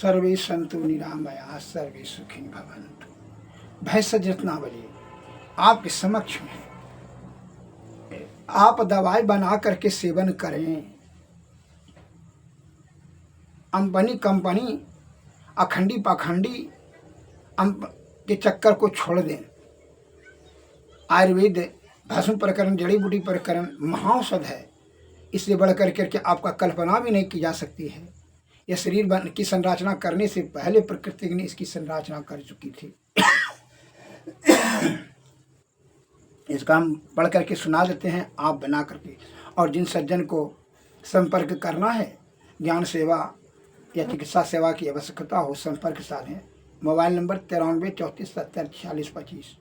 सर्वे सन्तु निरामया सर्वे सुखिन भवन्तु। भैंस रत्नावली आपके समक्ष में, आप दवाई बना करके सेवन करें। अंपनी कंपनी अखंडी पाखंडी के चक्कर को छोड़ दें। आयुर्वेद भस्म प्रकरण, जड़ी बूटी प्रकरण महाऔषध है। इससे बढ़कर करके आपका कल्पना भी नहीं की जा सकती है। यह शरीर की संरचना करने से पहले प्रकृति ने इसकी संरचना कर चुकी थी। इसका हम पढ़ करके सुना देते हैं, आप बना करके। और जिन सज्जन को संपर्क करना है, ज्ञान सेवा या चिकित्सा सेवा की आवश्यकता हो, संपर्क साधें। Mobile number 93 34 70 46 25।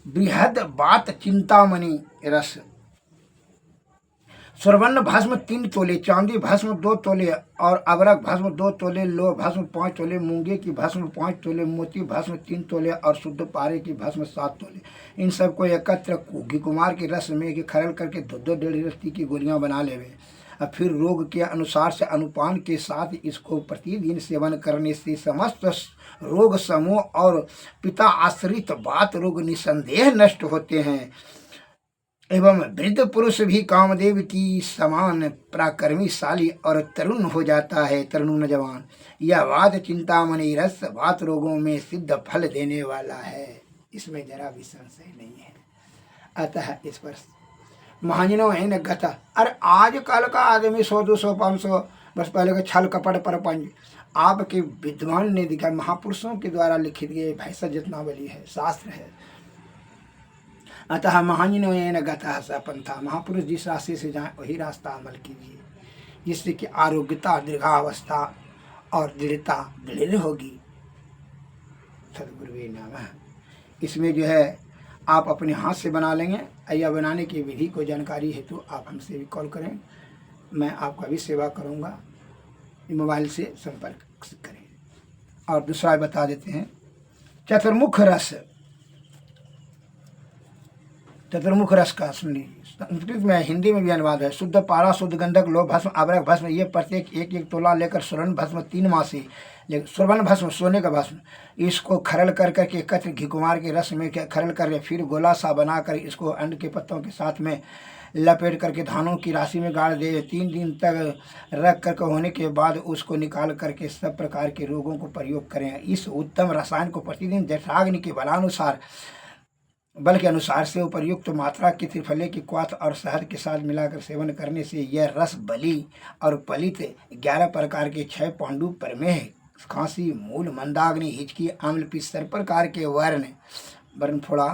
बृहद बात चिंतामणि रस। स्वर्ण भस्म 3 तोले, चांदी भस्म 2 तोले और अबरक भस्म 2 तोले, लोह भस्म 5 तोले, मूंगे की भस्म 5 तोले, मोती भस्म 3 तोले और शुद्ध पारे की भस्म 7 तोले। इन सबको एकत्र घी कुमार के रस में खरल करके 2-2 डेढ़ रत्ती की गोलियां बना लेवे। और फिर रोग के अनुसार से अनुपान के साथ इसको प्रतिदिन सेवन करने से समस्त रोग समूह और पिता आश्रित बात रोग निसंदेह नष्ट होते हैं एवं वृद्ध पुरुष भी कामदेव की समान पराक्रमीशाली और तरुण हो जाता है, तरुण जवान। यह वात चिंतामणि रस वात रोगों में सिद्ध फल देने वाला है, इसमें जरा भी संशय नहीं है। अतः इस पर महाजनों है न गता। अरे आजकल का आदमी 100 200 500 वर्ष पहले का छल कपट परपंच आपके विद्वान ने दिखा, महापुरुषों के द्वारा लिखित ये भैंस रत्नावली है, शास्त्र है। अतः महाजनों न गता सपंथा, महापुरुष जिस रास्ते से जाए वही रास्ता अमल कीजिए, जिससे कि आरोग्यता, दीर्घावस्था और दृढ़ता दृढ़ होगी। सदगुरुवे नमः। इसमें जो है आप अपने हाथ से बना लेंगे। या बनाने की विधि को जानकारी हेतु तो आप हमसे भी कॉल करें, मैं आपका भी सेवा करूंगा। मोबाइल से संपर्क करें। और दूसरा बता देते हैं, चतुर्मुख रस। चतुर्मुख रस का सुनिए, संस्कृत में हिंदी में भी अनुवाद है। शुद्ध पारा, शुद्ध गंधक, लोह भस्म, अबरक भस्म, ये प्रत्येक 1-1 तोला लेकर स्वर्ण भस्म 3 मासी, स्वर्ण भस्म सोने का भस्म, इसको खरल कर करके एकत्र घी कुमार के रस में खरल कर फिर गोला सा बनाकर इसको अंड के पत्तों के साथ में लपेट करके धानों की राशि में गाड़ दे। 3 दिन तक रख करके होने के बाद उसको निकाल करके सब प्रकार के रोगों को प्रयोग करें। इस उत्तम रसायन को प्रतिदिन जठाग्नि के बलानुसार बल के अनुसार से उपर्युक्त मात्रा की त्रिफले की क्वाथ और शहद के साथ मिलाकर सेवन करने से यह रस बली और पलित 11 प्रकार के 6 पांडु प्रमेह, खांसी, मूल, मंदाग्नि, हिचकी, आम्ल पित्त, सब प्रकार के वर्ण फोड़ा,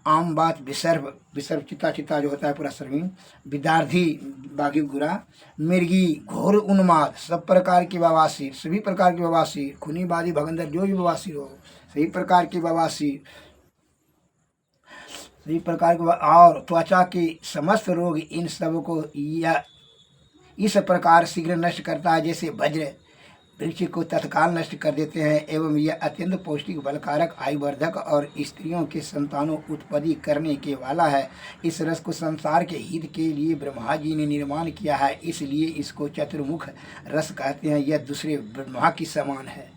आम बात, विसर्भ चिता जो होता है पूरा शरीर, विदार्थी बागी गुरा, मिर्गी, घोर उन्माद, सब प्रकार की बवासीर, सभी प्रकार की बवासीर, खूनी बादी भगंदर जो भी बवासीर हो, सभी प्रकार की बवासीर, सभी प्रकार के और त्वचा के समस्त रोग, इन सब को यह इस प्रकार शीघ्र नष्ट करता है जैसे वज्र वृक्ष को तत्काल नष्ट कर देते हैं। एवं यह अत्यंत पौष्टिक, बलकारक, आयुवर्धक और स्त्रियों के संतानों उत्पत्ति करने के वाला है। इस रस को संसार के हित के लिए ब्रह्मा जी ने निर्माण किया है, इसलिए इसको चतुर्मुख रस कहते हैं। यह दूसरे ब्रह्मा की समान है।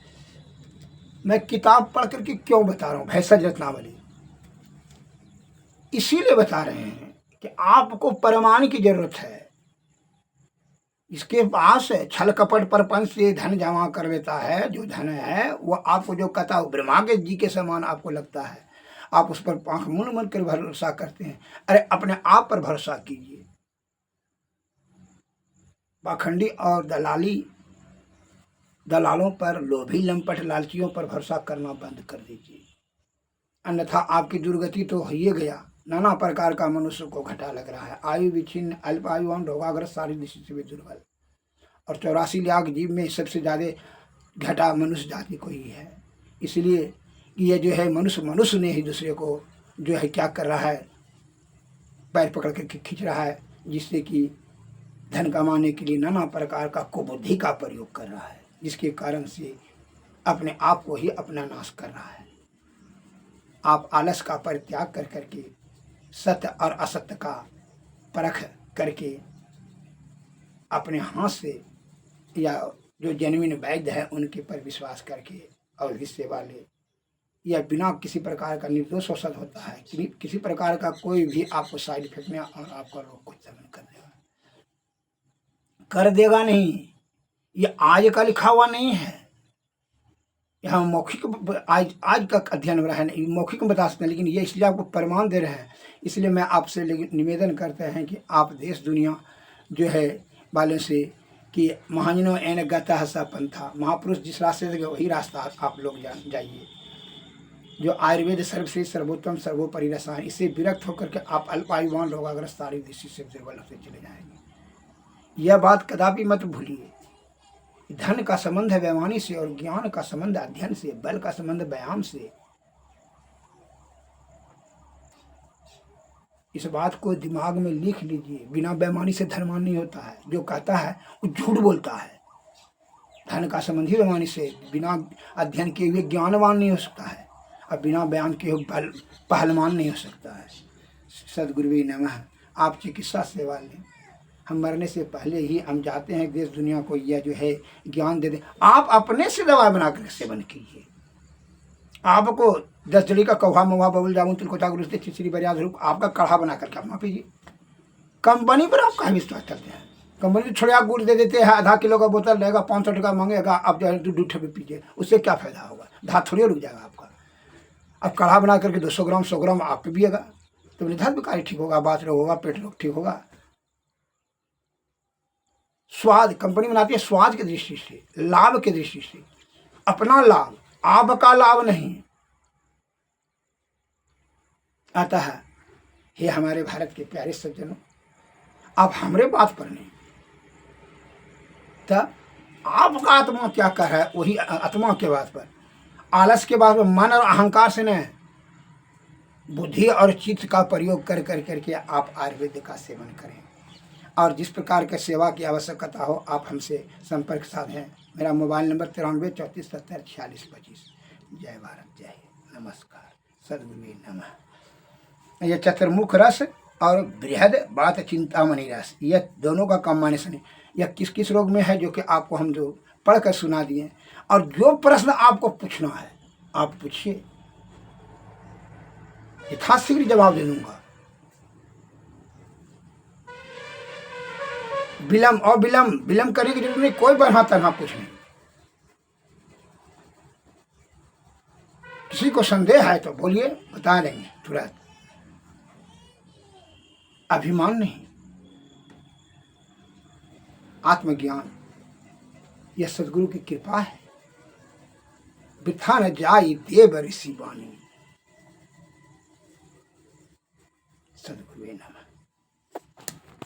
मैं किताब पढ़ करके क्यों बता रहा हूँ भैंस रत्नावली, इसीलिए बता रहे हैं कि आपको प्रमाण की जरूरत है। इसके पास छल कपट परपंच से धन जमा कर लेता है, जो धन है वो आपको जो कहता है ब्रह्मा के जी के समान आपको लगता है, आप उस पर आंख मूंद मूंद कर भरोसा करते हैं। अरे अपने आप पर भरोसा कीजिए। पाखंडी और दलालों पर, लोभी लंपट लालचियों पर भरोसा करना बंद कर दीजिए, अन्यथा आपकी दुर्गति तो हो ही गया। नाना प्रकार का मनुष्य को घटा लग रहा है, आयु विच्छिन्न, अल्प आयुवान, रोगाग्रस्त, सारी दृष्टि से भी दुर्बल। और 84 लाख जीव में सबसे ज़्यादा घटा मनुष्य जाति को ही है। इसलिए ये जो है मनुष्य ने ही दूसरे को जो है क्या कर रहा है, पैर पकड़ के खींच रहा है, जिससे कि धन कमाने के लिए नाना प्रकार का कुबुद्धि का प्रयोग कर रहा है, जिसके कारण से अपने आप को ही अपना नाश कर रहा है। आप आलस का परित्याग कर करके सत्य और असत्य का परख करके अपने हाथ से या जो जेन्युइन वैद्य है उनके पर विश्वास करके और इस सेवा ले। यह बिना किसी प्रकार का निर्दोष औषध होता है, किसी प्रकार का कोई भी आपको साइड इफेक्ट नहीं और आपका रोग को दमन कर देगा नहीं। ये आज का लिखा हुआ नहीं है, यहाँ मौखिक आज का अध्ययन हो रहा है, मौखिक में बता सकते हैं, लेकिन ये इसलिए आपको प्रमाण दे रहे हैं। इसलिए मैं आपसे निवेदन करते हैं कि आप देश दुनिया जो है वालों से कि महाजनों एन गता है सा पंथा, महापुरुष जिस रास्ते से वही रास्ता आप लोग जाइए। जो आयुर्वेद सर्वश्रेष्ठ सर्वोत्तम सर्वोपरि रसायन, इससे विरक्त होकर के आप अल्पायुवान रोगाग्रस्त शारीरिक दृष्टि से दुर्बल होते चले जाएंगे। यह बात कदापि मत भूलिए। धन का संबंध है बेईमानी से और ज्ञान का संबंध अध्ययन से, बल का संबंध व्यायाम से। इस बात को दिमाग में लिख लीजिए। बिना बेईमानी से धनवान नहीं होता है। जो कहता है वो झूठ बोलता है। धन का संबंध ही बेईमानी से, बिना अध्ययन किए हुए ज्ञानवान नहीं हो सकता है और बिना व्यायाम किए हुए पहलवान नहीं हो सकता है। सद्गुरुवे नमः। आप चिकित्सा सेवा लें। हम मरने से पहले ही हम चाहते हैं देश दुनिया को यह जो है ज्ञान दे दें। आप अपने से दवा बनाकर सेवन कीजिए। आपको 10 जड़ी का कौवा मवा बबुल जामुन तिलकोटा गुरुस्ते चिचरी बरियाज रूप आपका काढ़ा बना करके आप पीजिए। कंपनी पर आप कहीं विश्वास करते हैं? कंपनी छोड़िया गुड़ दे देते हैं, आधा किलो का बोतल रहेगा, 500 टका मांगेगा, आप जो है दूध पे पीजिए। उससे क्या फायदा होगा? धात थोड़ी रुक जाएगा आपका। अब काढ़ा बना करके 200 ग्राम 100 ग्राम आप पिएगा तो निधात बीमारी ठीक होगा, बात रोग होगा, पेट रोग ठीक होगा। स्वाद कंपनी बनाती है स्वाद की दृष्टि से, लाभ की दृष्टि से, अपना लाभ, आपका लाभ नहीं। अतः हे हमारे भारत के प्यारे सज्जनों, आप हमारे बात पर नहीं, तब आपका आत्मा क्या कर रहा है वही आत्मा के बात पर, आलस के बात पर, मन और अहंकार से नहीं, बुद्धि और चित्त का प्रयोग कर करके आप आयुर्वेद का सेवन करें। और जिस प्रकार के सेवा की आवश्यकता हो आप हमसे संपर्क साधें। मेरा मोबाइल नंबर 93 34 70 46 25। जय भारत, जय हिंद, नमस्कार, सद्गुरुवे नमः। यह चतुर्मुख रस और बृहद बात चिंतामणि रस, यह दोनों का कॉम्बिनेशन है। यह किस किस रोग में है जो कि आपको हम जो पढ़कर सुना दिए। और जो प्रश्न आपको पूछना है आप पूछिए, यथाशीघ्र जवाब दे दूंगा। विलम्ब करने की जरूरत नहीं, कोई बढ़ा तनहा कुछ नहीं। किसी को संदेह है तो बोलिए, बता देंगे तुरंत। अभिमान नहीं, आत्मज्ञान, यह सद्गुरु की कृपा है। वृथा न जाई देव ऋषि वाणी। सद्गुरुवे नमः।